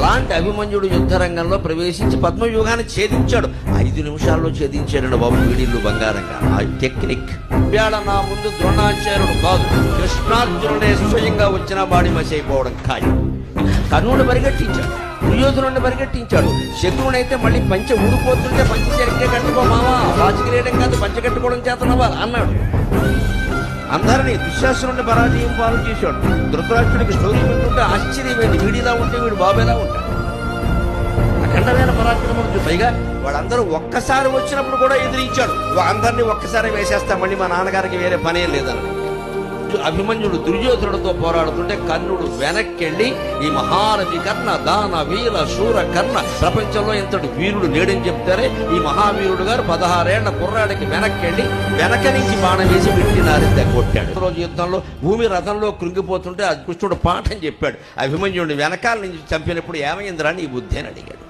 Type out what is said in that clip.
అలాంటి అభిమన్యుడు యుద్ధరంగంలో ప్రవేశించి పద్మవ్యూహాన్ని ఛేదించాడు. 5 నిమిషాల్లో ఛేదించాడు బాబు వీడిల్లు బంగారంగా. ఆ టెక్నిక్ వేళ నా ముందు ద్రోణాచార్యుడు కాదు, కృష్ణార్జునుడే స్వయంగా వచ్చినా బాడీ మసైపోవడం ఖాయం. కర్ణుడు పరిగెట్టించాడు, దుర్యోధనుడిని పరిగెట్టించాడు. శత్రువునైతే మళ్ళీ పంచె ఊడిపోతుంటే పంచె సరిగ్గా కట్టుకో మావా, రాజకీయడం కాదు పంచె కట్టుకోవడం చేతనవా అన్నాడు. అందరినీ దుశ్శాసనుడిని పరాజయం పాలు చేశాడు. ధృతరాష్ట్రుడికి స్టోరీ వింటుంటే ఆశ్చర్యమైంది, వీడిలా ఉంటే వీడు బాబేలా ఉంటాడు. అఖండమైన పరాక్రమం. పైగా వాళ్ళందరూ ఒక్కసారి వచ్చినప్పుడు కూడా ఎదిరించాడు. అందరినీ ఒక్కసారి వేసేస్తా, మళ్ళీ మా నాన్నగారికి వేరే పనే లేదని. అభిమన్యుడు దుర్యోధనుడితో పోరాడుతుంటే కర్ణుడు వెనక్కెళ్ళి ఈ మహారథి కర్ణ, దాన వీర శూర కర్ణ, ప్రపంచంలో ఇంతటి వీరుడు లేడని చెప్తారే ఈ మహావీరుడు గారు 16 ఏళ్ల కుర్రాడికి వెనక్కెళ్ళి వెనక నుంచి బాణం వేసి పెట్టినారి కొట్టాడు. రోజు యుద్ధంలో భూమి రథంలో కృంగిపోతుంటే కృష్ణుడు పాఠం చెప్పాడు. అభిమన్యుడిని వెనకాల నుంచి చంపినప్పుడు ఏమైందిరా నీ బుద్ధి అని అడిగాడు.